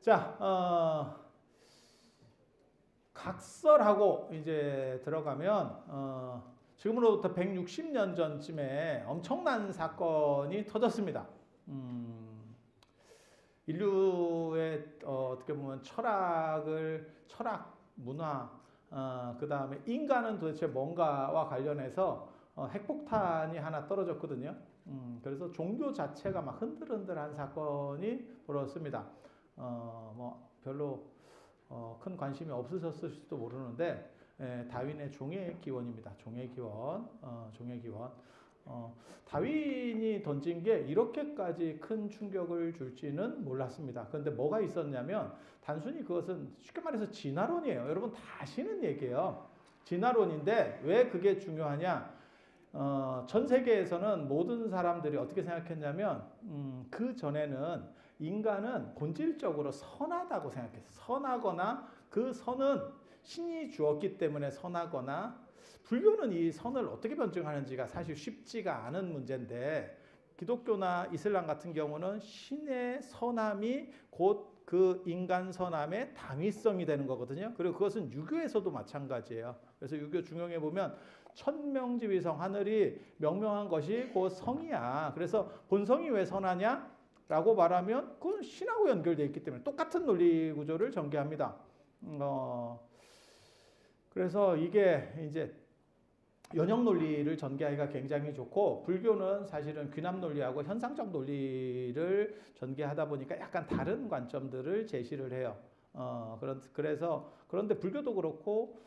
자, 각설하고 이제 들어가면 지금으로부터 160년 전쯤에 엄청난 사건이 터졌습니다. 인류의 어떻게 보면 철학, 문화, 그 다음에 인간은 도대체 뭔가와 관련해서 핵폭탄이 하나 떨어졌거든요. 그래서 종교 자체가 막 흔들흔들한 사건이 벌어졌습니다. 뭐 별로 큰 관심이 없으셨을 수도 모르는데 다윈의 종의 기원입니다. 종의 기원, 종의 기원. 다윈이 던진 게 이렇게까지 큰 충격을 줄지는 몰랐습니다. 그런데 뭐가 있었냐면 단순히 그것은 쉽게 말해서 진화론이에요. 여러분 다 아시는 얘기예요. 진화론인데 왜 그게 중요하냐? 전 세계에서는 모든 사람들이 어떻게 생각했냐면 그 전에는 인간은 본질적으로 선하다고 생각했어요. 선하거나 그 선은 신이 주었기 때문에 선하거나, 불교는 이 선을 어떻게 변증하는지가 사실 쉽지가 않은 문제인데, 기독교나 이슬람 같은 경우는 신의 선함이 곧 그 인간 선함의 당위성이 되는 거거든요. 그리고 그것은 유교에서도 마찬가지예요. 그래서 유교 중용에 보면 천명지위성, 하늘이 명명한 것이 곧 성이야. 그래서 본성이 왜 선하냐? 라고 말하면 그건 신하고 연결되어 있기 때문에 똑같은 논리 구조를 전개합니다. 그래서 이게 이제 연역 논리를 전개하기가 굉장히 좋고, 불교는 사실은 귀남 논리하고 현상적 논리를 전개하다 보니까 약간 다른 관점들을 제시를 해요. 그런데 불교도 그렇고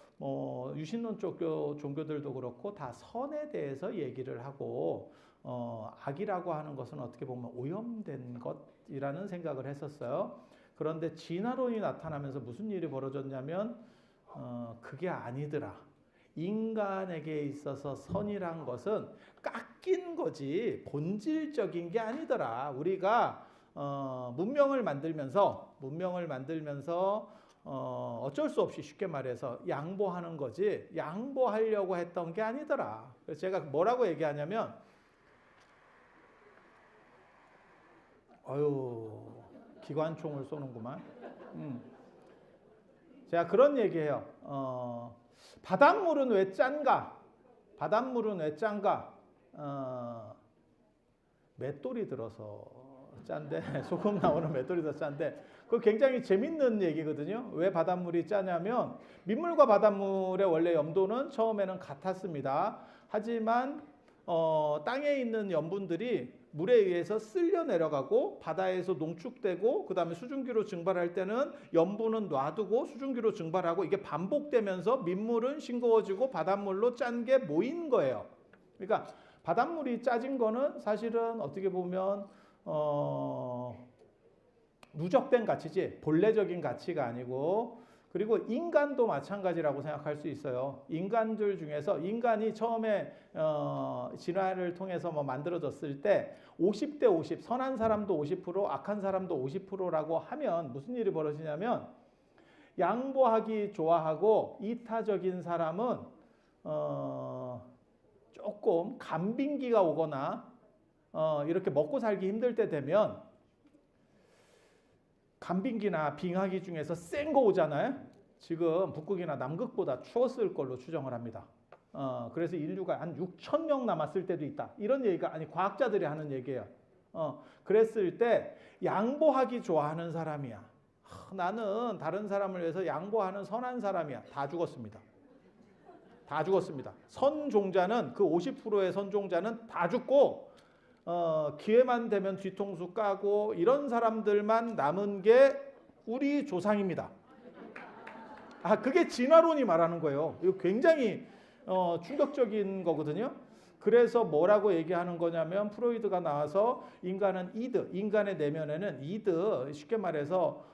유신론 쪽 종교들도 그렇고 다 선에 대해서 얘기를 하고, 악이라고 하는 것은 어떻게 보면 오염된 것이라는 생각을 했었어요. 그런데 진화론이 나타나면서 무슨 일이 벌어졌냐면 그게 아니더라. 인간에게 있어서 선이란 것은 깎인 거지 본질적인 게 아니더라. 우리가 문명을 만들면서 어쩔 수 없이 쉽게 말해서 양보하는 거지 양보하려고 했던 게 아니더라. 그래서 제가 뭐라고 얘기하냐면, 기관총을 쏘는구만. 제가 그런 얘기해요. 바닷물은 왜 짠가? 바닷물은 왜 짠가? 맷돌이 들어서 짠데, 소금 나오는 맷돌이 들어서 짠데, 그거 굉장히 재밌는 얘기거든요. 왜 바닷물이 짜냐면, 민물과 바닷물의 원래 염도는 처음에는 같았습니다. 하지만 땅에 있는 염분들이 물에 의해서 쓸려 내려가고 바다에서 농축되고 그 다음에 수증기로 증발할 때는 염분은 놔두고 수증기로 증발하고, 이게 반복되면서 민물은 싱거워지고 바닷물로 짠 게 모인 거예요. 그러니까 바닷물이 짜진 거는 사실은 어떻게 보면 누적된 가치지 본래적인 가치가 아니고, 그리고 인간도 마찬가지라고 생각할 수 있어요. 인간들 중에서 인간이 처음에 진화를 통해서 만들어졌을 때 50대 50, 선한 사람도 50%, 악한 사람도 50%라고 하면 무슨 일이 벌어지냐면, 양보하기 좋아하고 이타적인 사람은 조금 간빙기가 오거나 이렇게 먹고 살기 힘들 때 되면, 간빙기나 빙하기 중에서 센 거 오잖아요. 지금 북극이나 남극보다 추웠을 걸로 추정을 합니다. 그래서 인류가 한 6천 명 남았을 때도 있다. 이런 얘기가, 아니 과학자들이 하는 얘기예요. 그랬을 때 양보하기 좋아하는 사람이야. 나는 다른 사람을 위해서 양보하는 선한 사람이야. 다 죽었습니다. 다 죽었습니다. 선종자는, 그 50%의 선종자는 다 죽고, 기회만 되면 뒤통수 까고 이런 사람들만 남은 게 우리 조상입니다. 그게 진화론이 말하는 거예요. 이거 굉장히 충격적인 거거든요. 그래서 뭐라고 얘기하는 거냐면, 프로이드가 나와서 인간은 이드, 인간의 내면에는 이드, 쉽게 말해서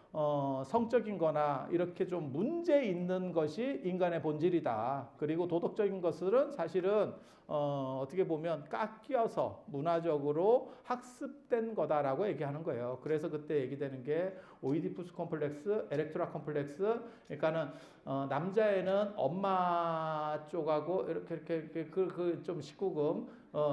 성적인 거나 이렇게 좀 문제 있는 것이 인간의 본질이다. 그리고 도덕적인 것들은 사실은 어떻게 보면 깎여서 문화적으로 학습된 거다라고 얘기하는 거예요. 그래서 그때 얘기되는 게 오이디푸스 컴플렉스, 엘렉트라 컴플렉스. 그러니까는 남자애는 엄마 쪽하고 이렇게 좀 19금,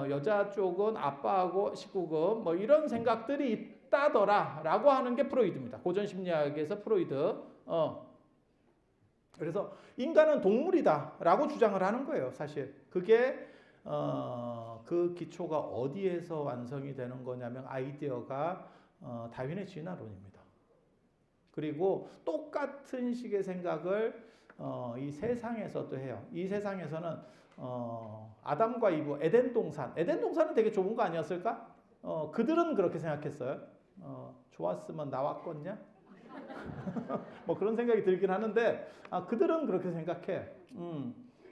여자 쪽은 아빠하고 19금, 뭐 이런 생각들이 있다더라라고 하는 게 프로이드입니다. 고전 심리학에서 프로이드. 그래서 인간은 동물이다라고 주장을 하는 거예요. 사실 그게 그 기초가 어디에서 완성이 되는 거냐면 아이디어가 다윈의 진화론입니다. 그리고 똑같은 식의 생각을 이 세상에서도 해요. 이 세상에서는 아담과 이브 에덴 동산은 되게 좁은 거 아니었을까? 그들은 그렇게 생각했어요. 좋았으면 나왔겠냐? 뭐 그런 생각이 들긴 하는데 그들은 그렇게 생각해.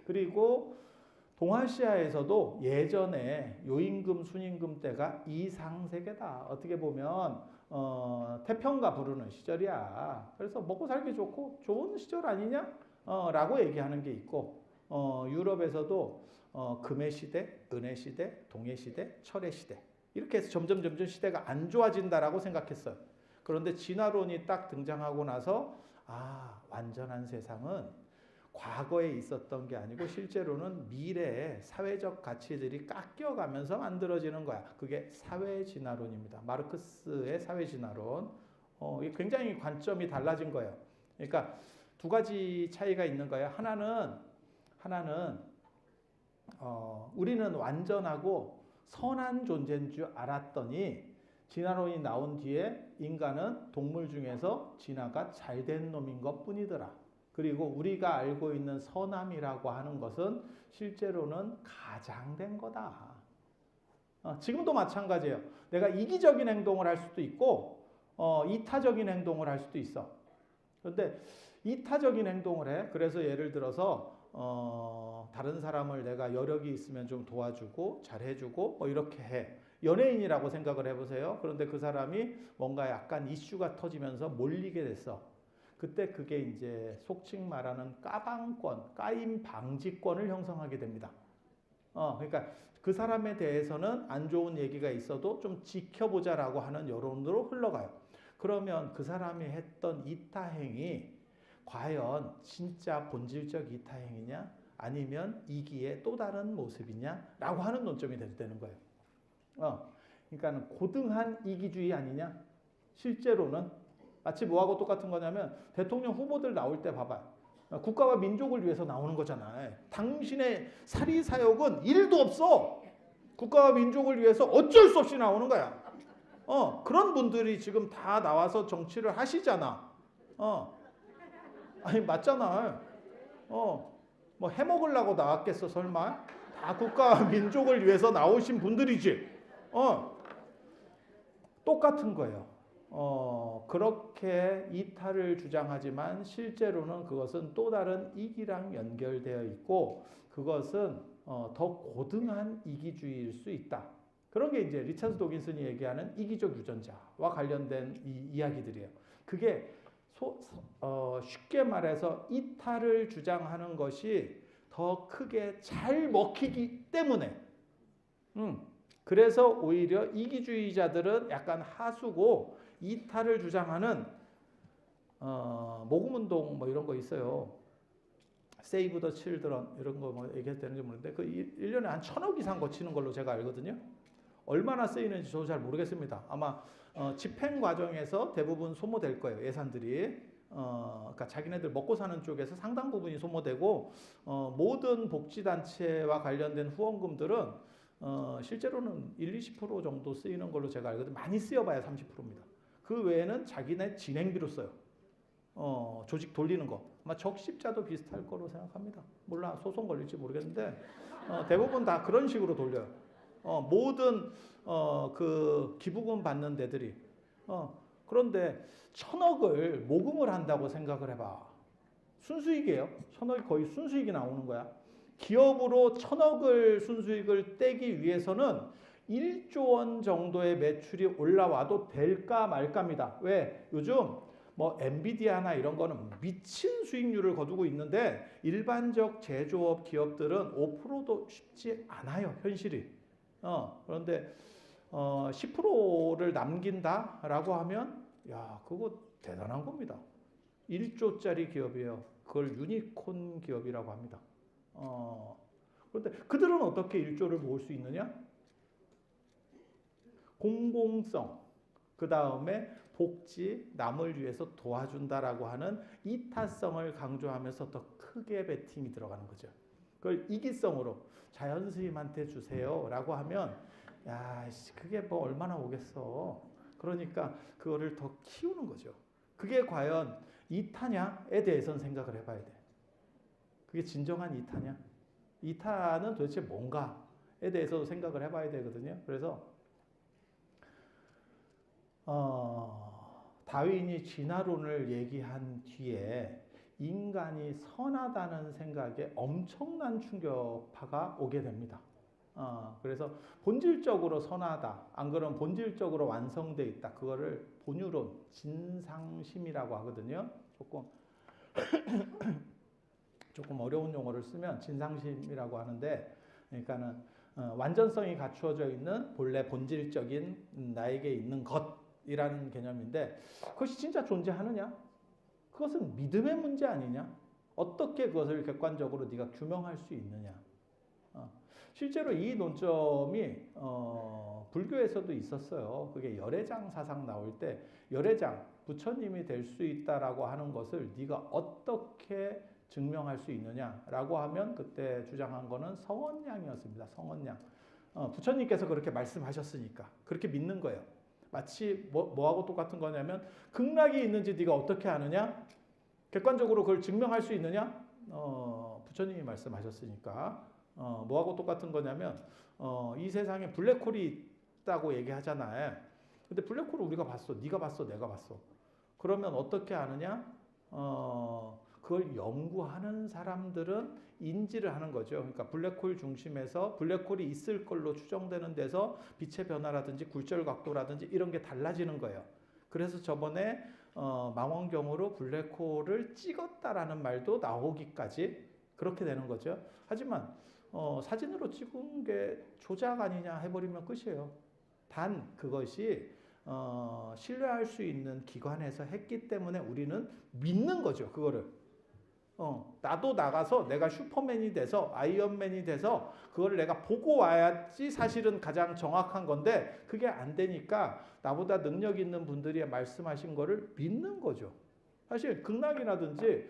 그리고 동아시아에서도 예전에 요임금 순임금 때가 이상세계다. 어떻게 보면 태평가 부르는 시절이야. 그래서 먹고 살기 좋고 좋은 시절 아니냐? 라고 얘기하는 게 있고 유럽에서도 금의 시대, 은의 시대, 동의 시대, 철의 시대 이렇게 해서 점점 시대가 안 좋아진다라고 생각했어요. 그런데 진화론이 딱 등장하고 나서 완전한 세상은 과거에 있었던 게 아니고 실제로는 미래의 사회적 가치들이 깎여가면서 만들어지는 거야. 그게 사회진화론입니다. 마르크스의 사회진화론. 이게 굉장히 관점이 달라진 거예요. 그러니까 두 가지 차이가 있는 거예요. 하나는 우리는 완전하고 선한 존재인 줄 알았더니 진화론이 나온 뒤에 인간은 동물 중에서 진화가 잘된 놈인 것 뿐이더라. 그리고 우리가 알고 있는 선함이라고 하는 것은 실제로는 가장된 거다. 지금도 마찬가지예요. 내가 이기적인 행동을 할 수도 있고 이타적인 행동을 할 수도 있어. 그런데 이타적인 행동을 해. 그래서 예를 들어서 다른 사람을 내가 여력이 있으면 좀 도와주고 잘해주고 뭐 이렇게 해. 연예인이라고 생각을 해보세요. 그런데 그 사람이 뭔가 약간 이슈가 터지면서 몰리게 됐어. 그때 그게 이제 속칭 말하는 까방권, 까임 방지권을 형성하게 됩니다. 그러니까 그 사람에 대해서는 안 좋은 얘기가 있어도 좀 지켜보자라고 하는 여론으로 흘러가요. 그러면 그 사람이 했던 이타행이 과연 진짜 본질적 이타행이냐 아니면 이기의 또 다른 모습이냐라고 하는 논점이 되는 거예요. 그러니까 고등한 이기주의 아니냐? 실제로는 마치 뭐하고 똑같은 거냐면 대통령 후보들 나올 때 봐봐. 국가와 민족을 위해서 나오는 거잖아요. 당신의 사리사욕은 1도 없어. 국가와 민족을 위해서 어쩔 수 없이 나오는 거야. 그런 분들이 지금 다 나와서 정치를 하시잖아. 아니 맞잖아. 뭐 해먹으려고 나왔겠어 설마? 다 국가와 민족을 위해서 나오신 분들이지. 똑같은 거예요. 그렇게 이타를 주장하지만 실제로는 그것은 또 다른 이기랑 연결되어 있고 그것은 더 고등한 이기주의일 수 있다. 그런 게 이제 리차드 도긴슨이 얘기하는 이기적 유전자와 관련된 이야기들이에요. 그게 쉽게 말해서 이타를 주장하는 것이 더 크게 잘 먹히기 때문에 그래서 오히려 이기주의자들은 약간 하수고 이타를 주장하는 모금운동 뭐 이런 거 있어요. 세이브 더 칠드런 이런 거 뭐 얘기해도 되는지 모르는데 그 1년에 한 1,000억 이상 거치는 걸로 제가 알거든요. 얼마나 쓰이는지 저도 잘 모르겠습니다. 아마 집행 과정에서 대부분 소모될 거예요. 예산들이. 그러니까 자기네들 먹고 사는 쪽에서 상당 부분이 소모되고 모든 복지단체와 관련된 후원금들은 실제로는 1-20% 정도 쓰이는 걸로 제가 알거든요. 많이 쓰여봐야 30%입니다. 그 외에는 자기네 진행비로 써요. 조직 돌리는 거. 아마 적십자도 비슷할 거로 생각합니다. 몰라 소송 걸릴지 모르겠는데 대부분 다 그런 식으로 돌려요. 모든 그 기부금 받는 데들이 그런데 1,000억을 모금을 한다고 생각을 해봐. 순수익이에요. 1,000억이 거의 순수익이 나오는 거야. 기업으로 1,000억을 순수익을 떼기 위해서는 1조 원 정도의 매출이 올라와도 될까 말까입니다. 왜? 요즘 뭐 엔비디아나 이런 거는 미친 수익률을 거두고 있는데 일반적 제조업 기업들은 5%도 쉽지 않아요. 현실이. 그런데 10%를 남긴다라고 하면 야 그거 대단한 겁니다. 1조짜리 기업이에요. 그걸 유니콘 기업이라고 합니다. 그런데 그들은 어떻게 1조를 모을 수 있느냐? 공공성, 그 그 다음에 복지, 남을 위해서 도와준다라고 하는 이타성을 강조하면서 더 크게 베팅이 들어가는 거죠. 그걸 이기성으로 자연 스님한테 주세요라고 하면 야, 그게 뭐 얼마나 오겠어. 그러니까 그거를 더 키우는 거죠. 그게 과연 이타냐에 대해서는 생각을 해봐야 돼. 그게 진정한 이타냐? 이타는 도대체 뭔가에 대해서 생각을 해봐야 되거든요. 그래서 다윈이 진화론을 얘기한 뒤에 인간이 선하다는 생각에 엄청난 충격파가 오게 됩니다. 그래서 본질적으로 선하다. 안 그러면 본질적으로 완성돼 있다. 그거를 본유론, 진상심이라고 하거든요. 조금 어려운 용어를 쓰면 진상심이라고 하는데, 그러니까는 완전성이 갖추어져 있는 본래 본질적인 나에게 있는 것이라는 개념인데, 그것이 진짜 존재하느냐? 그것은 믿음의 문제 아니냐? 어떻게 그것을 객관적으로 네가 규명할 수 있느냐? 실제로 이 논점이 불교에서도 있었어요. 그게 열애장 사상 나올 때 열애장, 부처님이 될 수 있다라고 하는 것을 네가 어떻게 증명할 수 있느냐라고 하면 그때 주장한 거는 성원량이었습니다. 성원량. 부처님께서 그렇게 말씀하셨으니까 그렇게 믿는 거예요. 마치 뭐하고 똑같은 거냐면 극락이 있는지 네가 어떻게 아느냐? 객관적으로 그걸 증명할 수 있느냐? 부처님이 말씀하셨으니까. 뭐하고 똑같은 거냐면 이 세상에 블랙홀이 있다고 얘기하잖아요. 근데 블랙홀을 우리가 봤어. 네가 봤어. 내가 봤어. 그러면 어떻게 아느냐? 그걸 연구하는 사람들은 인지를 하는 거죠. 그러니까 블랙홀 중심에서 블랙홀이 있을 걸로 추정되는 데서 빛의 변화라든지 굴절 각도라든지 이런 게 달라지는 거예요. 그래서 저번에 망원경으로 블랙홀을 찍었다라는 말도 나오기까지 그렇게 되는 거죠. 하지만 사진으로 찍은 게 조작 아니냐 해버리면 끝이에요. 단 그것이 신뢰할 수 있는 기관에서 했기 때문에 우리는 믿는 거죠. 그거를. 나도 나가서 내가 슈퍼맨이 돼서 아이언맨이 돼서 그걸 내가 보고 와야지 사실은 가장 정확한 건데 그게 안 되니까 나보다 능력 있는 분들이 말씀하신 거를 믿는 거죠. 사실 극락이라든지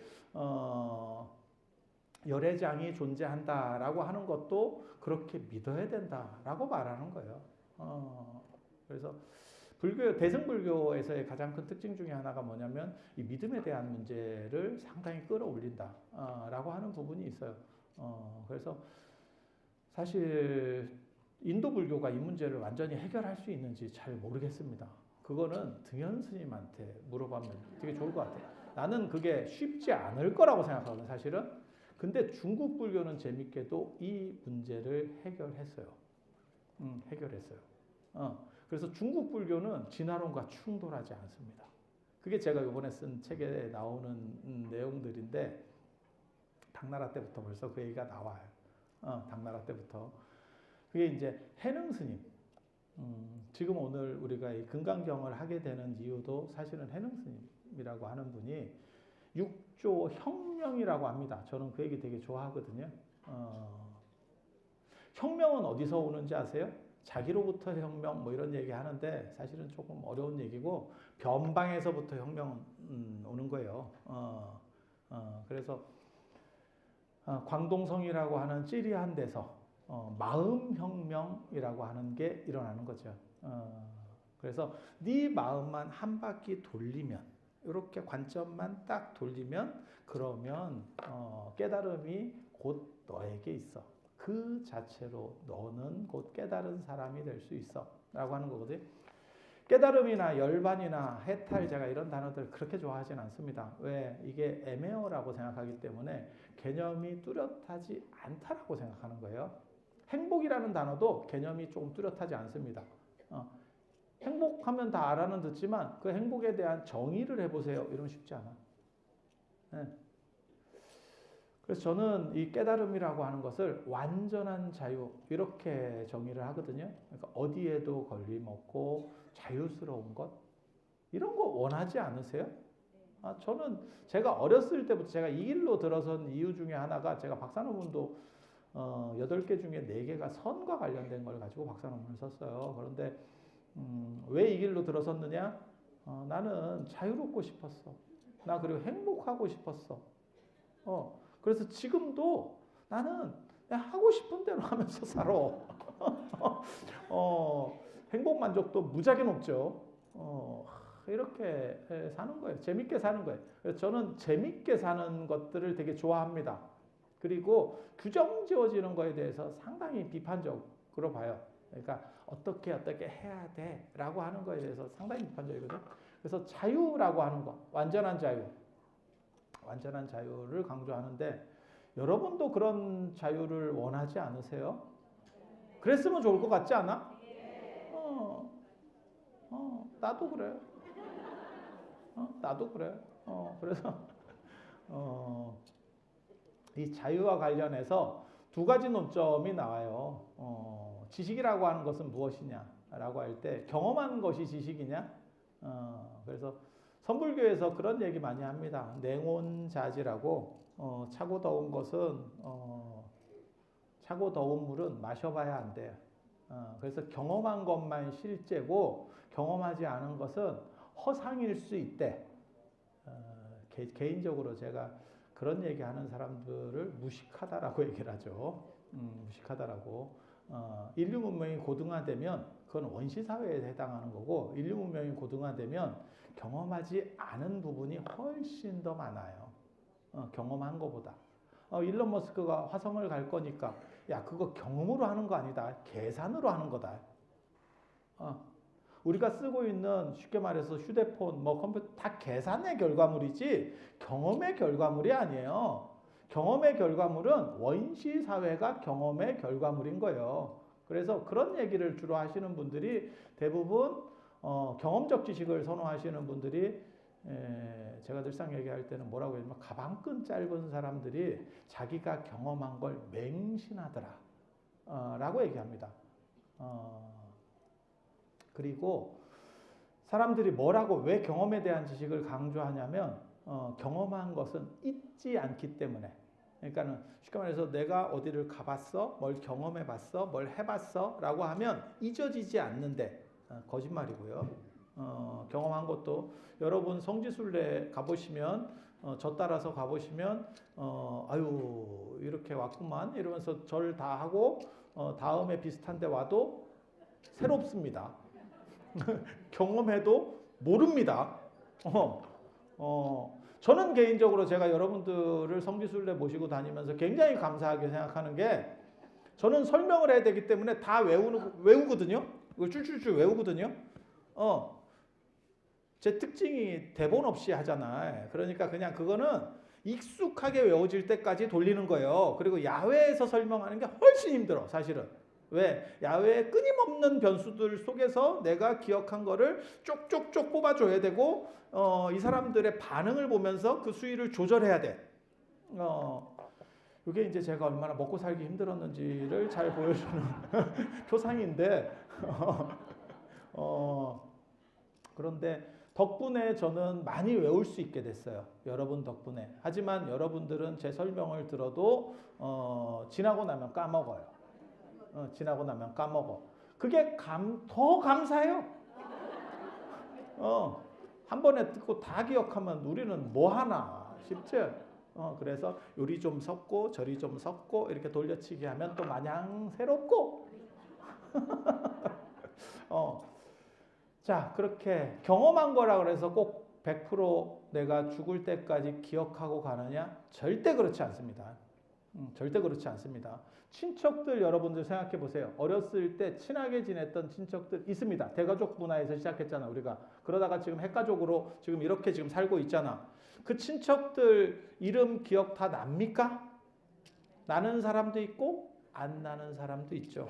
열애장이 존재한다라고 하는 것도 그렇게 믿어야 된다라고 말하는 거예요. 그래서 대승불교에서의 가장 큰 특징 중에 하나가 뭐냐면 이 믿음에 대한 문제를 상당히 끌어올린다라고 하는 부분이 있어요. 그래서 사실 인도 불교가 이 문제를 완전히 해결할 수 있는지 잘 모르겠습니다. 그거는 등현 스님한테 물어보면 되게 좋을 것 같아요. 나는 그게 쉽지 않을 거라고 생각하거든요, 사실은. 근데 중국 불교는 재밌게도 이 문제를 해결했어요. 해결했어요. 그래서 중국 불교는 진화론과 충돌하지 않습니다. 그게 제가 이번에 쓴 책에 나오는 내용들인데 당나라 때부터 벌써 그 얘기가 나와요. 당나라 때부터. 그게 이제 해능 스님. 지금 오늘 우리가 이 금강경을 하게 되는 이유도 사실은 해능 스님이라고 하는 분이 육조 혁명이라고 합니다. 저는 그 얘기 되게 좋아하거든요. 혁명은 어디서 오는지 아세요? 자기로부터 혁명 뭐 이런 얘기 하는데 사실은 조금 어려운 얘기고 변방에서부터 혁명은 오는 거예요. 그래서 광동성이라고 하는 찌리한 데서 마음혁명이라고 하는 게 일어나는 거죠. 그래서 네 마음만 한 바퀴 돌리면 이렇게 관점만 딱 돌리면 그러면 깨달음이 곧 너에게 있어. 그 자체로 너는 곧 깨달은 사람이 될 수 있어 라고 하는 거거든요. 깨달음이나 열반이나 해탈 제가 이런 단어들 그렇게 좋아하진 않습니다. 왜? 이게 애매어라고 생각하기 때문에 개념이 뚜렷하지 않다라고 생각하는 거예요. 행복이라는 단어도 개념이 조금 뚜렷하지 않습니다. 행복하면 다 알아는 듣지만 그 행복에 대한 정의를 해보세요. 이러면 쉽지 않아. 네. 그래서 저는 이 깨달음이라고 하는 것을 완전한 자유 이렇게 정의를 하거든요. 그러니까 어디에도 걸림없고 자유스러운 것 이런 거 원하지 않으세요? 저는 제가 어렸을 때부터 제가 이 길로 들어선 이유 중에 하나가 제가 박사 논문도 8개 중에 4개가 선과 관련된 걸 가지고 박사 논문을 썼어요. 그런데 왜 이 길로 들어섰느냐? 나는 자유롭고 싶었어. 나 그리고 행복하고 싶었어. 그래서 지금도 나는 그냥 하고 싶은 대로 하면서 살아. 행복 만족도 무지하게 높죠. 이렇게 사는 거예요. 재밌게 사는 거예요. 그래서 저는 재밌게 사는 것들을 되게 좋아합니다. 그리고 규정 지어지는 거에 대해서 상당히 비판적으로 봐요. 그러니까 어떻게 해야 돼 라고 하는 거에 대해서 상당히 비판적이거든요. 그래서 자유라고 하는 거, 완전한 자유를 강조하는데 여러분도 그런 자유를 원하지 않으세요? 그랬으면 좋을 것 같지 않아? 나도 그래. 나도 그래. 그래서 이 자유와 관련해서 두 가지 논점이 나와요. 지식이라고 하는 것은 무엇이냐라고 할 때 경험한 것이 지식이냐? 그래서 선불교에서 그런 얘기 많이 합니다. 냉온자지라고 차고 더운 것은 차고 더운 물은 마셔봐야 안 돼요. 그래서 경험한 것만 실제고 경험하지 않은 것은 허상일 수 있대. 개인적으로 제가 그런 얘기하는 사람들을 무식하다라고 얘기를 하죠. 무식하다라고. 인류 문명이 고등화되면 그건 원시 사회에 해당하는 거고 인류 문명이 고등화되면 경험하지 않은 부분이 훨씬 더 많아요. 경험한 것보다. 일론 머스크가 화성을 갈 거니까 야 그거 경험으로 하는 거 아니다. 계산으로 하는 거다. 우리가 쓰고 있는 쉽게 말해서 휴대폰, 뭐 컴퓨터 다 계산의 결과물이지 경험의 결과물이 아니에요. 경험의 결과물은 원시 사회가 경험의 결과물인 거예요. 그래서 그런 얘기를 주로 하시는 분들이 대부분 경험적 지식을 선호하시는 분들이 제가 늘상 얘기할 때는 뭐라고 하냐면 가방끈 짧은 사람들이 자기가 경험한 걸 맹신하더라 라고 얘기합니다. 그리고 사람들이 뭐라고 왜 경험에 대한 지식을 강조하냐면 경험한 것은 잊지 않기 때문에. 그러니까는 쉽게 말해서 내가 어디를 가봤어, 뭘 경험해봤어, 뭘 해봤어 라고 하면 잊어지지 않는데 거짓말이고요. 경험한 것도 여러분 성지순례 가보시면 저 따라서 가보시면 아유 이렇게 왔구만 이러면서 절 다 하고 다음에 비슷한 데 와도 새롭습니다. 경험해도 모릅니다. 저는 개인적으로 제가 여러분들을 성지순례 모시고 다니면서 굉장히 감사하게 생각하는 게 저는 설명을 해야 되기 때문에 다 외우거든요. 이걸 줄줄줄 외우거든요. 제 특징이 대본 없이 하잖아요. 그러니까 그냥 그거는 익숙하게 외워질 때까지 돌리는 거예요. 그리고 야외에서 설명하는 게 훨씬 힘들어, 사실은. 왜? 야외의 끊임없는 변수들 속에서 내가 기억한 거를 쪽쪽쪽 뽑아줘야 되고 이 사람들의 반응을 보면서 그 수위를 조절해야 돼. 이게 이제 제가 얼마나 먹고 살기 힘들었는지를 잘 보여주는 표상인데 그런데 덕분에 저는 많이 외울 수 있게 됐어요. 여러분 덕분에. 하지만 여러분들은 제 설명을 들어도 지나고 나면 까먹어요. 지나고 나면 까먹어. 그게 더 감사해요. 한 번에 듣고 다 기억하면 우리는 뭐 하나 싶죠. 그래서 요리 좀 섞고 저리 좀 섞고 이렇게 돌려치기 하면 또 마냥 새롭고. 자, 그렇게 경험한 거라 그래서 꼭 100% 내가 죽을 때까지 기억하고 가느냐? 절대 그렇지 않습니다. 절대 그렇지 않습니다. 친척들 여러분들 생각해 보세요. 어렸을 때 친하게 지냈던 친척들 있습니다. 대가족 문화에서 시작했잖아, 우리가. 그러다가 지금 핵가족으로 지금 이렇게 지금 살고 있잖아. 그 친척들 이름 기억 다 납니까? 나는 사람도 있고 안 나는 사람도 있죠.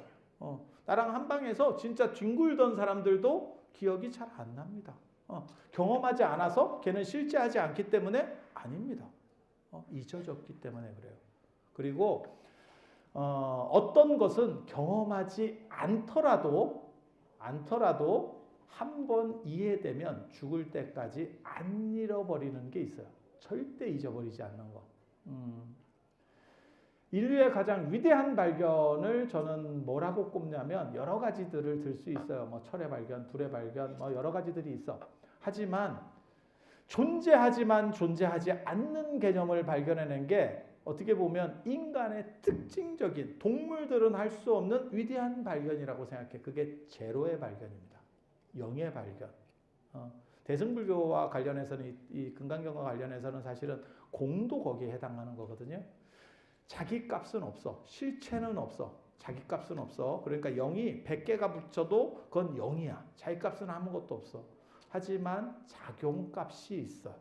나랑 한 방에서 진짜 뒹굴던 사람들도 기억이 잘 안 납니다. 경험하지 않아서 걔는 실제하지 않기 때문에 아닙니다. 잊어졌기 때문에 그래요. 그리고 어떤 것은 경험하지 않더라도 한 번 이해되면 죽을 때까지 안 잃어버리는 게 있어요. 절대 잊어버리지 않는 거. 인류의 가장 위대한 발견을 저는 뭐라고 꼽냐면 여러 가지들을 들 수 있어요. 뭐 철의 발견, 불의 발견, 뭐 여러 가지들이 있어. 하지만 존재하지만 존재하지 않는 개념을 발견해낸 게 어떻게 보면 인간의 특징적인 동물들은 할 수 없는 위대한 발견이라고 생각해. 그게 제로의 발견입니다. 영의 발견. 대승불교와 관련해서는 이 금강경과 관련해서는 사실은 공도 거기에 해당하는 거거든요. 자기 값은 없어. 실체는 없어. 자기 값은 없어. 그러니까 0이 100개가 붙여도 그건 0이야. 자기 값은 아무것도 없어. 하지만 작용값이 있어.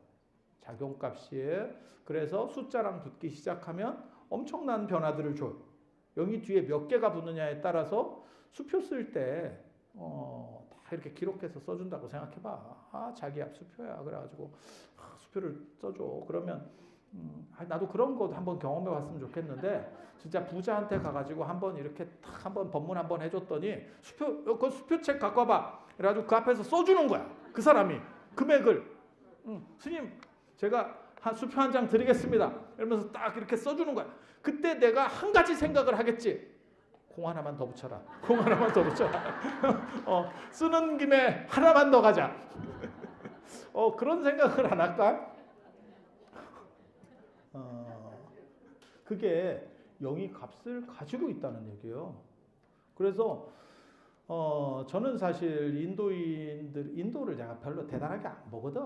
작용값이. 그래서 숫자랑 붙기 시작하면 엄청난 변화들을 줘요. 0이 뒤에 몇 개가 붙느냐에 따라서 수표 쓸 때 다 이렇게 기록해서 써준다고 생각해봐. 자기 앞 수표야. 그래가지고 수표를 써줘. 그러면 나도 그런 거 한번 경험해 봤으면 좋겠는데 진짜 부자한테 가가지고 한번 이렇게 탁 한번 법문 한번 해줬더니 그 수표책 갖고 와봐. 그래가지고 그 앞에서 써주는 거야. 그 사람이 금액을. 스님 제가 수표 한 장 드리겠습니다. 이러면서 딱 이렇게 써주는 거야. 그때 내가 한 가지 생각을 하겠지. 공 하나만 더 붙여라. 공 하나만 더 붙여라. 쓰는 김에 하나만 더 가자. 그런 생각을 안 할까? 그게 영이 값을 가지고 있다는 얘기예요. 그래서 저는 사실 인도를 제가 별로 대단하게 안 보거든.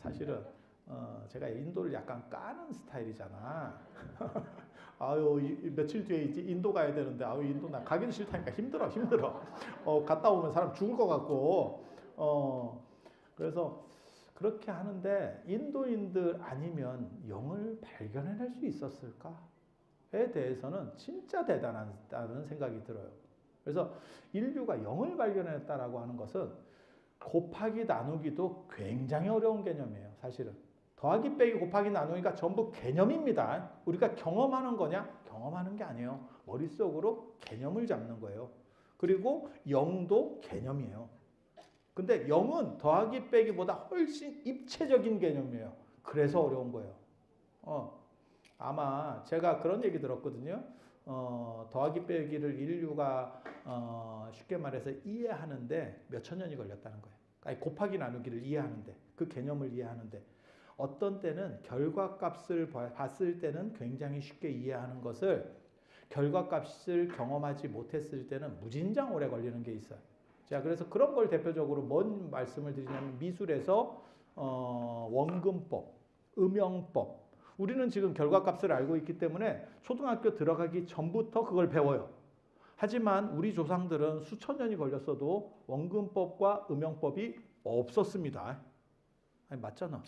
사실은 제가 인도를 약간 까는 스타일이잖아. 며칠 뒤에 이제 인도 가야 되는데 인도 나 가긴 싫다니까 힘들어. 갔다 오면 사람 죽을 것 같고 그래서 그렇게 하는데 인도인들 아니면 영을 발견해낼 수 있었을까에 대해서는 진짜 대단하다는 생각이 들어요. 그래서 인류가 영을 발견했다라고 하는 것은 곱하기 나누기도 굉장히 어려운 개념이에요. 사실은 더하기 빼기 곱하기 나누기가 전부 개념입니다. 우리가 경험하는 거냐? 경험하는 게 아니에요. 머릿속으로 개념을 잡는 거예요. 그리고 영도 개념이에요. 근데 영은 더하기 빼기보다 훨씬 입체적인 개념이에요. 그래서 어려운 거예요. 아마 제가 그런 얘기 들었거든요. 더하기 빼기를 인류가 쉽게 말해서 이해하는데 몇천 년이 걸렸다는 거예요. 아니, 곱하기 나누기를 이해하는데, 그 개념을 이해하는데 어떤 때는 결과값을 봤을 때는 굉장히 쉽게 이해하는 것을 결과값을 경험하지 못했을 때는 무진장 오래 걸리는 게 있어요. 자, 그래서 그런 걸 대표적으로 뭔 말씀을 드리냐면 미술에서 원근법, 음영법. 우리는 지금 결과값을 알고 있기 때문에 초등학교 들어가기 전부터 그걸 배워요. 하지만 우리 조상들은 수천 년이 걸렸어도 원근법과 음영법이 없었습니다. 아니, 맞잖아.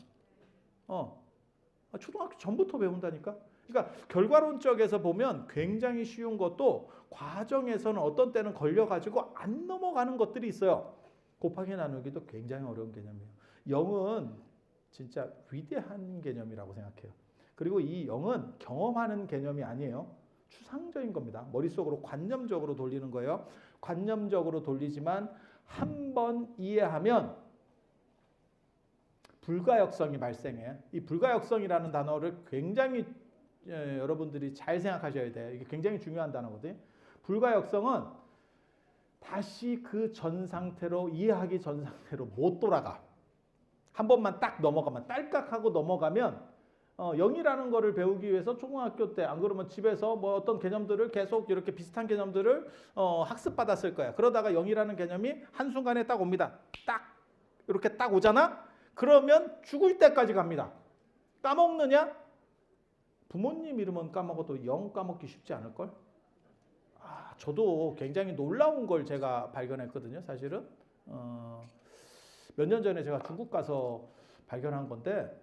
초등학교 전부터 배운다니까. 그러니까 결과론적에서 보면 굉장히 쉬운 것도 과정에서는 어떤 때는 걸려가지고 안 넘어가는 것들이 있어요. 곱하기 나누기도 굉장히 어려운 개념이에요. 영은 진짜 위대한 개념이라고 생각해요. 그리고 이 영은 경험하는 개념이 아니에요. 추상적인 겁니다. 머릿속으로 관념적으로 돌리는 거예요. 관념적으로 돌리지만 한 번 이해하면 불가역성이 발생해. 이 불가역성이라는 단어를 굉장히 여러분들이 잘 생각하셔야 돼요. 이게 굉장히 중요한 단어거든요. 불가역성은 다시 그 전 상태로 이해하기 전 상태로 못 돌아가. 한 번만 딱 넘어가면 딸깍하고 넘어가면 0이라는 거를 배우기 위해서 초등학교 때 안 그러면 집에서 뭐 어떤 개념들을 계속 이렇게 비슷한 개념들을 학습받았을 거야. 그러다가 0이라는 개념이 한순간에 딱 옵니다. 딱 이렇게 딱 오잖아. 그러면 죽을 때까지 갑니다. 까먹느냐? 부모님 이름은 까먹어도 0 까먹기 쉽지 않을걸? 저도 굉장히 놀라운 걸 제가 발견했거든요. 사실은 몇 년 전에 제가 중국 가서 발견한 건데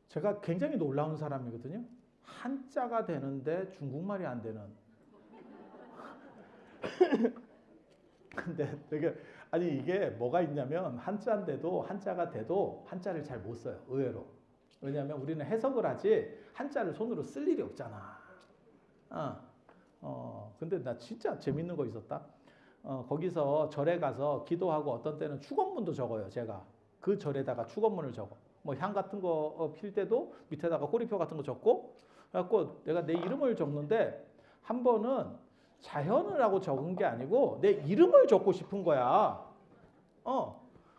제가 굉장히 놀라운 사람이거든요. 한자가 되는데 중국말이 안 되는. 근데 되게 이게 뭐가 있냐면 한자가 돼도 한자를 잘 못 써요. 의외로. 왜냐하면 우리는 해석을 하지 한자를 손으로 쓸 일이 없잖아. 근데 나 진짜 재밌는 거 있었다. 거기서 절에 가서 기도하고 어떤 때는 축원문도 적어요. 제가 그 절에다가 축원문을 적어. 뭐 향 같은 거 필 때도 밑에다가 꼬리표 같은 거 적고, 그래갖고 내가 내 이름을 적는데 한 번은 자연을 하고 적은 게 아니고 내 이름을 적고 싶은 거야.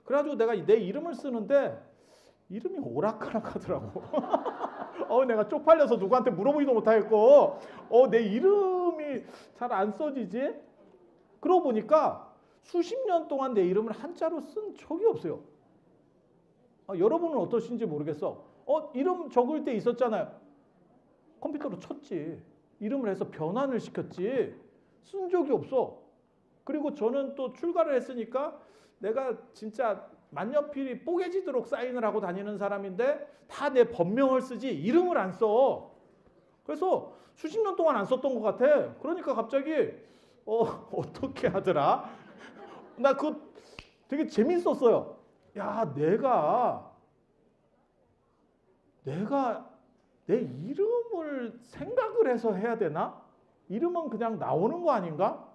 그래가지고 내가 내 이름을 쓰는데 이름이 오락가락하더라고. 내가 쪽팔려서 누구한테 물어보지도 못하겠고, 내 이름이 잘 안 써지지? 그러고 보니까 수십 년 동안 내 이름을 한자로 쓴 적이 없어요. 여러분은 어떠신지 모르겠어. 이름 적을 때 있었잖아요. 컴퓨터로 쳤지. 이름을 해서 변환을 시켰지. 쓴 적이 없어. 그리고 저는 또 출가를 했으니까 내가 진짜 만년필이 뽀개지도록 사인을 하고 다니는 사람인데 다 내 본명을 쓰지 이름을 안 써. 그래서 수십 년 동안 안 썼던 것 같아. 그러니까 갑자기 어떻게 하더라? 나 그거 되게 재밌었어요. 야, 내가 내 이름을 생각을 해서 해야 되나? 이름은 그냥 나오는 거 아닌가?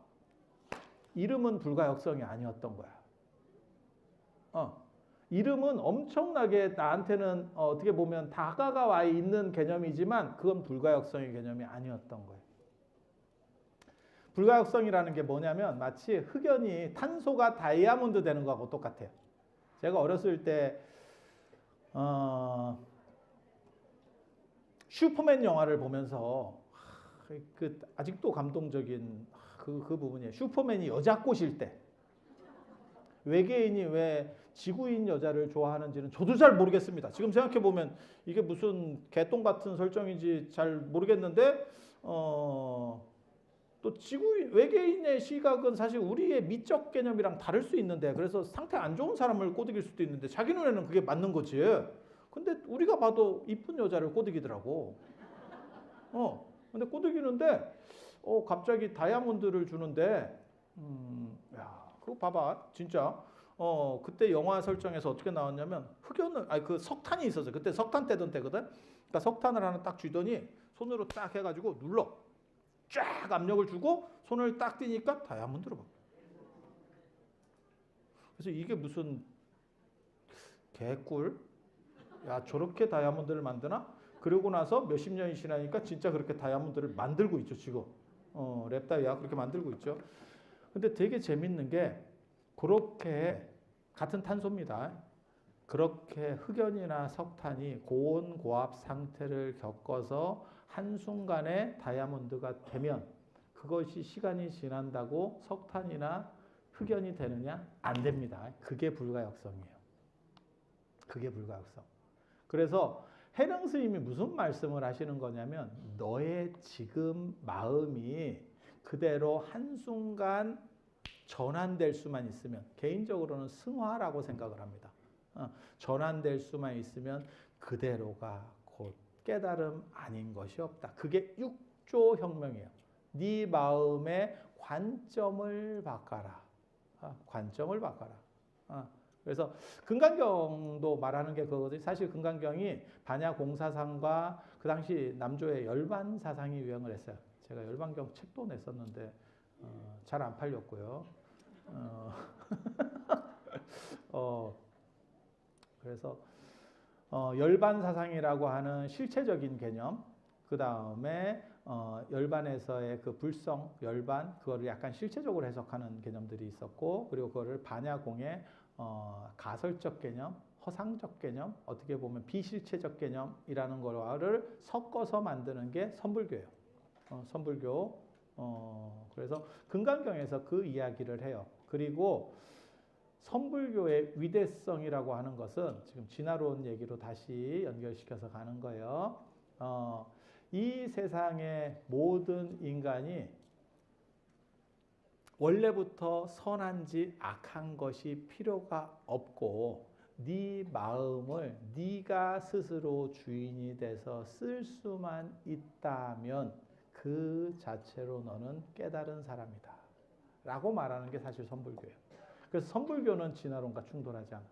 이름은 불가역성이 아니었던 거야. 이름은 엄청나게 나한테는 어떻게 보면 다가가 있는 개념이지만 그건 불가역성의 개념이 아니었던 거예요. 불가역성이라는 게 뭐냐면 마치 흑연이 탄소가 다이아몬드 되는 거하고 똑같아요. 제가 어렸을 때 슈퍼맨 영화를 보면서 아직도 감동적인 그 부분이에요. 슈퍼맨이 여자 꼬실 때 외계인이 왜 지구인 여자를 좋아하는지는 저도 잘 모르겠습니다. 지금 생각해 보면 이게 무슨 개똥 같은 설정인지 잘 모르겠는데 또 지구인 외계인의 시각은 사실 우리의 미적 개념이랑 다를 수 있는데, 그래서 상태 안 좋은 사람을 꼬드길 수도 있는데 자기 눈에는 그게 맞는 거지. 근데 우리가 봐도 이쁜 여자를 꼬드기더라고. 근데 꼬드기는데 갑자기 다이아몬드를 주는데 야, 그거 봐봐. 진짜 그때 영화 설정에서 어떻게 나왔냐면 흑연을 그 석탄이 있었어요. 그때 석탄 떼던 때거든. 그러니까 석탄을 하나 딱 쥐더니 손으로 딱 해가지고 눌러. 쫙 압력을 주고 손을 딱 띄니까 다이아몬드로 바뀌어. 그래서 이게 무슨 개꿀? 야, 저렇게 다이아몬드를 만드나? 그러고 나서 몇십 년이 지나니까 진짜 그렇게 다이아몬드를 만들고 있죠, 지금. 랩다이아 그렇게 만들고 있죠. 근데 되게 재밌는 게 그렇게 같은 탄소입니다. 그렇게 흑연이나 석탄이 고온 고압 상태를 겪어서 한순간에 다이아몬드가 되면 그것이 시간이 지난다고 석탄이나 흑연이 되느냐? 안 됩니다. 그게 불가역성이에요. 그게 불가역성. 그래서 해령 스님이 무슨 말씀을 하시는 거냐면 너의 지금 마음이 그대로 한순간 전환될 수만 있으면, 개인적으로는 승화라고 생각을 합니다. 전환될 수만 있으면 그대로가 곧 깨달음 아닌 것이 없다. 그게 육조 혁명이에요. 네 마음의 관점을 바꿔라. 관점을 바꿔라. 그래서 금강경도 말하는 게 그거거든요. 사실 금강경이 반야 공사상과 그 당시 남조의 열반 사상이 유행을 했어요. 제가 열반경 책도 냈었는데 잘 안 팔렸고요. 그래서 열반 사상이라고 하는 실체적인 개념, 그 다음에 열반에서의 그 불성, 열반, 그거를 약간 실체적으로 해석하는 개념들이 있었고, 그리고 그거를 반야공의 가설적 개념, 허상적 개념, 어떻게 보면 비실체적 개념이라는 거를 섞어서 만드는 게 선불교예요. 선불교. 그래서 금강경에서 그 이야기를 해요. 그리고 선불교의 위대성이라고 하는 것은 지금 진화론 얘기로 다시 연결시켜서 가는 거예요. 이 세상의 모든 인간이 원래부터 선한지 악한 것이 필요가 없고 네 마음을 네가 스스로 주인이 돼서 쓸 수만 있다면 그 자체로 너는 깨달은 사람이다 라고 말하는 게 사실 선불교예요. 그래서 선불교는 진화론과 충돌하지 않아.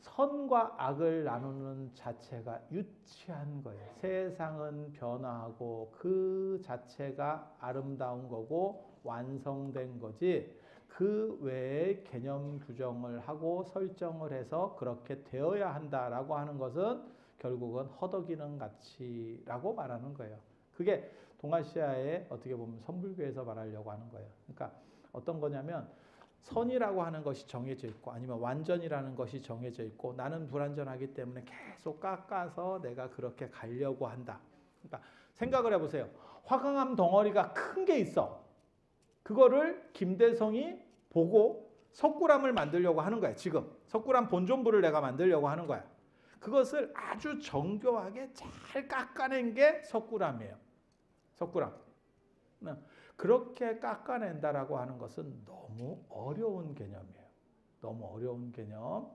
선과 악을 나누는 자체가 유치한 거예요. 세상은 변화하고 그 자체가 아름다운 거고 완성된 거지, 그 외에 개념 규정을 하고 설정을 해서 그렇게 되어야 한다라고 하는 것은 결국은 허덕이는 가치라고 말하는 거예요. 그게 동아시아의 어떻게 보면 선불교에서 말하려고 하는 거예요. 그러니까 어떤 거냐면 선이라고 하는 것이 정해져 있고 아니면 완전이라는 것이 정해져 있고 나는 불완전하기 때문에 계속 깎아서 내가 그렇게 가려고 한다. 그러니까 생각을 해보세요. 화강암 덩어리가 큰 게 있어. 그거를 김대성이 보고 석굴암을 만들려고 하는 거야. 지금 석굴암 본존부를 내가 만들려고 하는 거야. 그것을 아주 정교하게 잘 깎아낸 게 석굴암이에요. 석굴암. 그렇게 깎아낸다라고 하는 것은 너무 어려운 개념이에요. 너무 어려운 개념.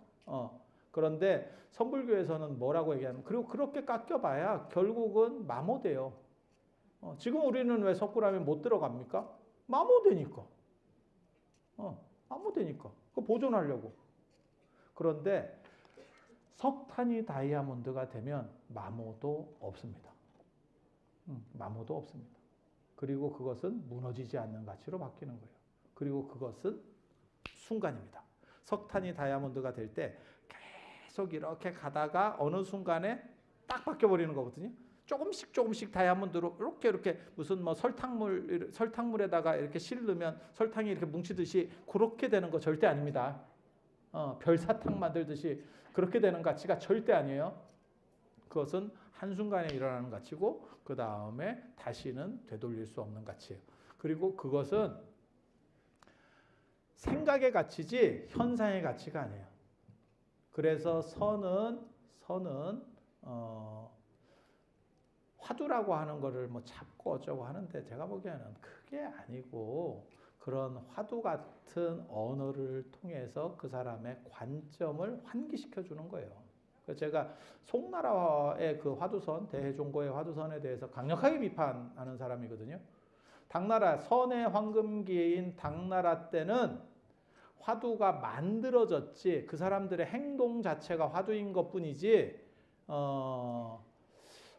그런데 선불교에서는 뭐라고 얘기하면 그리고 그렇게 깎여봐야 결국은 마모돼요. 지금 우리는 왜 석굴암에 못 들어갑니까? 마모되니까. 마모되니까. 그거 보존하려고. 그런데 석탄이 다이아몬드가 되면 마모도 없습니다. 마모도 없습니다. 그리고 그것은 무너지지 않는 가치로 바뀌는 거예요. 그리고 그것은 순간입니다. 석탄이 다이아몬드가 될 때 계속 이렇게 가다가 어느 순간에 딱 바뀌어버리는 거거든요. 조금씩 다이아몬드로 이렇게 무슨 뭐 설탕물에다가 이렇게 실을 넣으면 설탕이 이렇게 뭉치듯이 그렇게 되는 거 절대 아닙니다. 별사탕 만들듯이 그렇게 되는 가치가 절대 아니에요. 그것은 한순간에 일어나는 가치고 그 다음에 다시는 되돌릴 수 없는 가치예요. 그리고 그것은 생각의 가치지 현상의 가치가 아니에요. 그래서 선은 화두라고 하는 거를 뭐 잡고 어쩌고 하는데 제가 보기에는 그게 아니고 그런 화두 같은 언어를 통해서 그 사람의 관점을 환기시켜 주는 거예요. 그래서 제가 송나라의 그 화두선, 대종고의 화두선에 대해서 강력하게 비판하는 사람이거든요. 당나라, 선의 황금기인 당나라 때는 화두가 만들어졌지 그 사람들의 행동 자체가 화두인 것뿐이지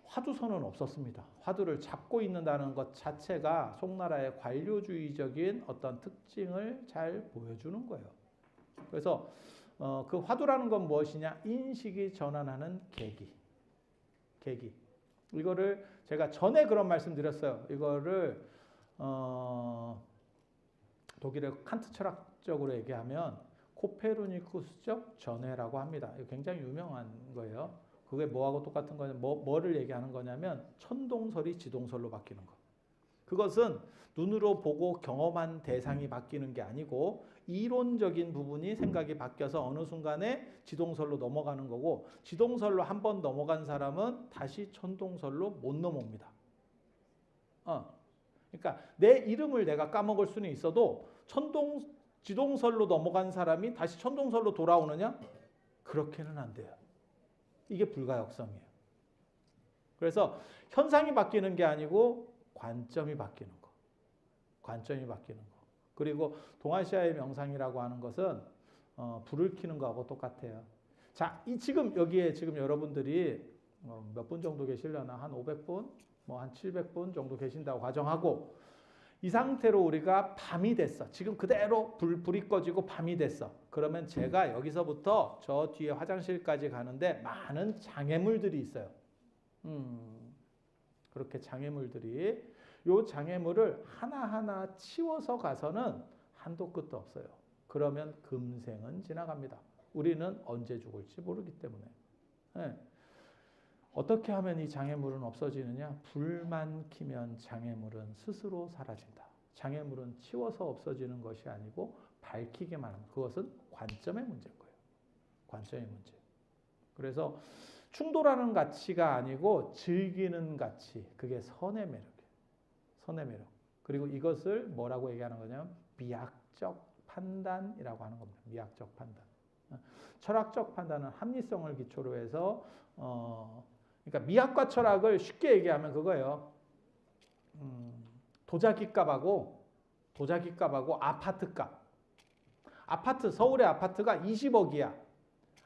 화두선은 없었습니다. 화두를 잡고 있는다는 것 자체가 송나라의 관료주의적인 어떤 특징을 잘 보여주는 거예요. 그래서 그 화두라는 건 무엇이냐? 인식이 전환하는 계기. 이거를 제가 전에 그런 말씀 드렸어요. 이거를 독일의 칸트 철학적으로 얘기하면 코페르니쿠스적 전회라고 합니다. 이거 굉장히 유명한 거예요. 그게 뭐하고 똑같은 거냐? 뭐를 얘기하는 거냐면 천동설이 지동설로 바뀌는 거. 그것은 눈으로 보고 경험한 대상이 바뀌는 게 아니고 이론적인 부분이 생각이 바뀌어서 어느 순간에 지동설로 넘어가는 거고 지동설로 한번 넘어간 사람은 다시 천동설로 못 넘어옵니다. 그러니까 내 이름을 내가 까먹을 수는 있어도 지동설로 넘어간 사람이 다시 천동설로 돌아오느냐? 그렇게는 안 돼요. 이게 불가역성이에요. 그래서 현상이 바뀌는 게 아니고 관점이 바뀌는 거. 관점이 바뀌는 거. 그리고 동아시아의 명상이라고 하는 것은 불을 켜는 거하고 똑같아요. 자, 지금 여기에 지금 여러분들이 몇 분 정도 계시려나? 한 500분? 뭐 한 700분 정도 계신다고 가정하고 이 상태로 우리가 밤이 됐어. 지금 그대로 불이 꺼지고 밤이 됐어. 그러면 제가 여기서부터 저 뒤에 화장실까지 가는데 많은 장애물들이 있어요. 그렇게 장애물들이 요 장애물을 하나하나 치워서 가서는 한도 끝도 없어요. 그러면 금생은 지나갑니다. 우리는 언제 죽을지 모르기 때문에. 네. 어떻게 하면 이 장애물은 없어지느냐? 불만 켜면 장애물은 스스로 사라진다. 장애물은 치워서 없어지는 것이 아니고 밝히게만 하는 그것은 관점의 문제인 거예요. 관점의 문제. 그래서 충돌하는 가치가 아니고 즐기는 가치. 그게 선의 매력이에요. 선의 매력. 그리고 이것을 뭐라고 얘기하는 거냐면 미학적 판단이라고 하는 겁니다. 미학적 판단. 철학적 판단은 합리성을 기초로 해서 그러니까 미학과 철학을 쉽게 얘기하면 그거예요. 도자기값하고 아파트값. 서울의 아파트가 20억이야.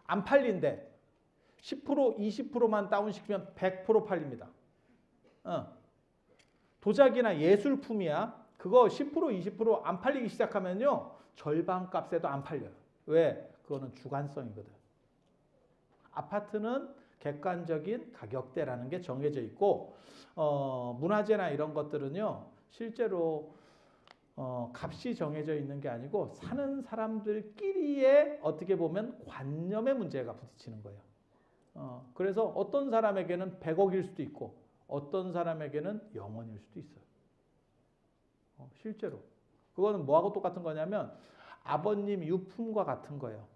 안 팔린대. 10%, 20%만 다운시키면 100% 팔립니다. 도자기나 예술품이야. 그거 10%, 20% 안 팔리기 시작하면요. 절반 값에도 안 팔려요. 왜? 그거는 주관성이거든. 아파트는 객관적인 가격대라는 게 정해져 있고 문화재나 이런 것들은요. 실제로 값이 정해져 있는 게 아니고 사는 사람들끼리의 어떻게 보면 관념의 문제가 부딪히는 거예요. 그래서 어떤 사람에게는 100억일 수도 있고 어떤 사람에게는 0원일 수도 있어요. 실제로. 그거는 뭐하고 똑같은 거냐면 아버님 유품과 같은 거예요.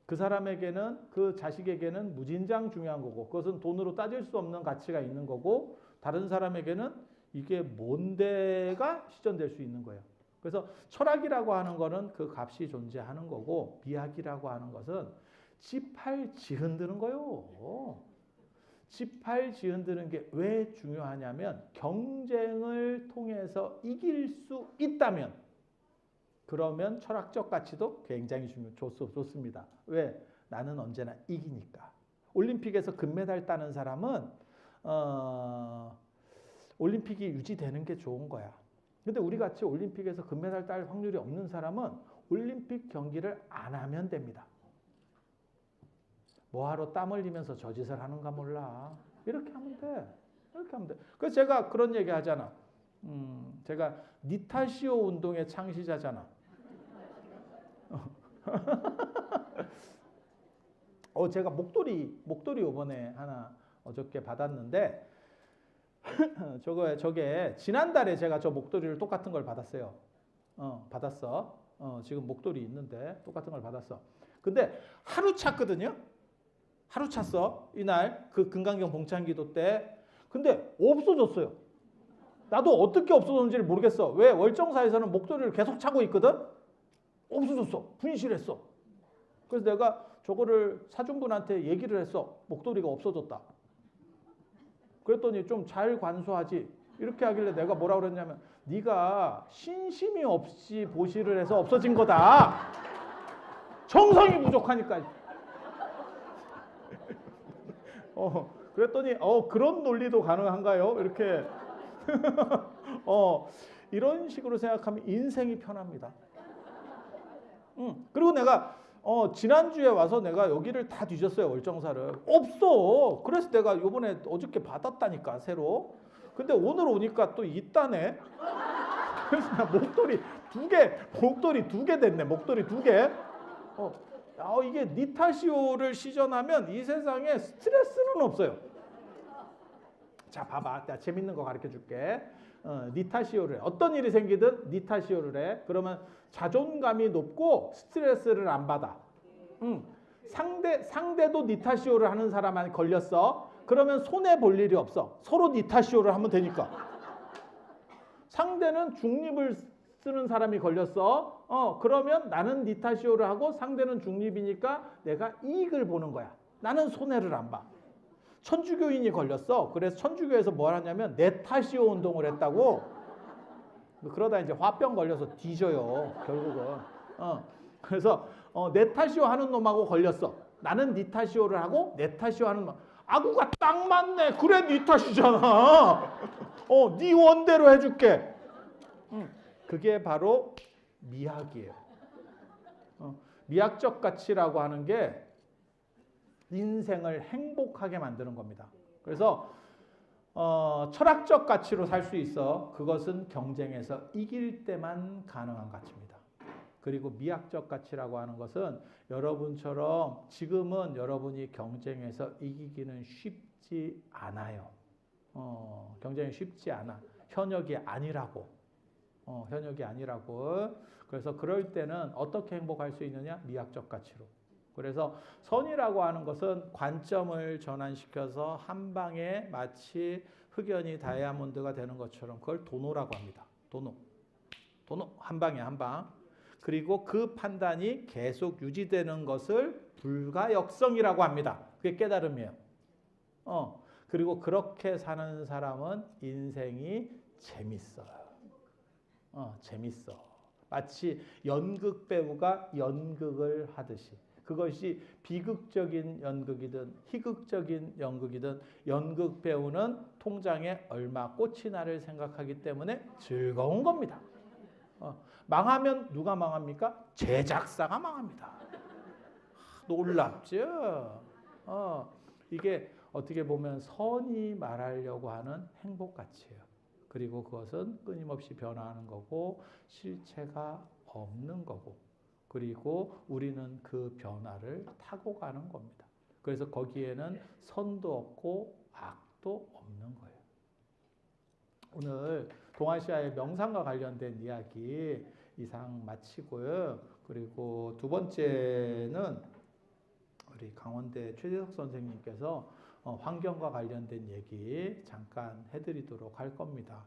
그 사람에게는 그 자식에게는 무진장 중요한 거고 그것은 돈으로 따질 수 없는 가치가 있는 거고 다른 사람에게는 이게 뭔데가 시전될 수 있는 거예요. 그래서 철학이라고 하는 거는 그 값이 존재하는 거고 미학이라고 하는 것은 지팔지 흔드는 거예요. 지팔지 흔드는 게 왜 중요하냐면 경쟁을 통해서 이길 수 있다면 그러면 철학적 가치도 굉장히 좋습니다. 왜? 나는 언제나 이기니까. 올림픽에서 금메달 따는 사람은 올림픽이 유지되는 게 좋은 거야. 근데 우리 같이 올림픽에서 금메달 딸 확률이 없는 사람은 올림픽 경기를 안 하면 됩니다. 뭐하러 땀 흘리면서 저 짓을 하는가 몰라. 이렇게 하면 돼. 이렇게 하면 돼. 그래서 제가 그런 얘기 하잖아. 제가 니타시오 운동의 창시자잖아. 제가 목도리 이번에 하나 어저께 받았는데 저게 지난달에 제가 저 목도리를 똑같은 걸 받았어요. 받았어. 지금 목도리 있는데 똑같은 걸 받았어. 근데 하루 찼거든요. 하루 찼어. 이날 그 금강경 봉창기도 때. 근데 없어졌어요. 나도 어떻게 없어졌는지를 모르겠어. 왜? 월정사에서는 목도리를 계속 차고 있거든. 없어졌어. 분실했어. 그래서 내가 저거를 사준분한테 얘기를 했어. 목도리가 없어졌다. 그랬더니 좀 잘 관수하지. 이렇게 하길래 내가 뭐라고 그랬냐면 네가 신심이 없이 보시를 해서 없어진 거다. 정성이 부족하니까. 그랬더니 그런 논리도 가능한가요? 이렇게 이런 식으로 생각하면 인생이 편합니다. 그리고 내가 지난주에 와서 내가 여기를 다 뒤졌어요. 월정사를. 없어. 그래서 내가 요번에 어저께 받았다니까 새로. 근데 오늘 오니까 또 있다네. 그래서 나 목도리 두 개 됐네. 목도리 2개. 이게 니타시오를 시전하면 이 세상에 스트레스는 없어요. 자, 봐봐. 내가 재밌는 거 가르쳐 줄게. 니타시오를 해. 어떤 일이 생기든 니타시오를 해. 그러면 자존감이 높고 스트레스를 안 받아. 상대도 니타시오를 하는 사람한테 걸렸어. 그러면 손해 볼 일이 없어. 서로 니타시오를 하면 되니까. 상대는 중립을 쓰는 사람이 걸렸어. 그러면 나는 니타시오를 하고 상대는 중립이니까 내가 이익을 보는 거야. 나는 손해를 안 봐. 천주교인이 걸렸어. 그래서 천주교에서 뭘 하냐면 네타시오 운동을 했다고. 그러다 이제 화병 걸려서 뒤져요. 결국은. 그래서 네타시오 하는 놈하고 걸렸어. 나는 니타시오를 하고 네타시오 하는 놈. 아구가 딱 맞네. 그래 니 탓이잖아. 네 원대로 해줄게. 그게 바로 미학이에요. 미학적 가치라고 하는 게 인생을 행복하게 만드는 겁니다. 그래서 철학적 가치로 살 수 있어. 그것은 경쟁에서 이길 때만 가능한 가치입니다. 그리고 미학적 가치라고 하는 것은 여러분처럼 지금은 여러분이 경쟁에서 이기기는 쉽지 않아요. 경쟁이 쉽지 않아. 현역이 아니라고. 현역이 아니라고. 그래서 그럴 때는 어떻게 행복할 수 있느냐? 미학적 가치로. 그래서 선이라고 하는 것은 관점을 전환시켜서 한 방에 마치 흑연이 다이아몬드가 되는 것처럼 그걸 도노라고 합니다. 도노 한 방에 한 방. 그리고 그 판단이 계속 유지되는 것을 불가역성이라고 합니다. 그게 깨달음이에요. 그리고 그렇게 사는 사람은 인생이 재밌어요. 재밌어. 마치 연극 배우가 연극을 하듯이. 그것이 비극적인 연극이든 희극적인 연극이든 연극 배우는 통장에 얼마 꽃이 나를 생각하기 때문에 즐거운 겁니다. 망하면 누가 망합니까? 제작사가 망합니다. 놀랍죠? 이게 어떻게 보면 선이 말하려고 하는 행복가치예요. 그리고 그것은 끊임없이 변화하는 거고 실체가 없는 거고 그리고 우리는 그 변화를 타고 가는 겁니다. 그래서 거기에는 선도 없고 악도 없는 거예요. 오늘 동아시아의 명상과 관련된 이야기 이상 마치고요. 그리고 두 번째는 우리 강원대 최재석 선생님께서 환경과 관련된 얘기 잠깐 해드리도록 할 겁니다.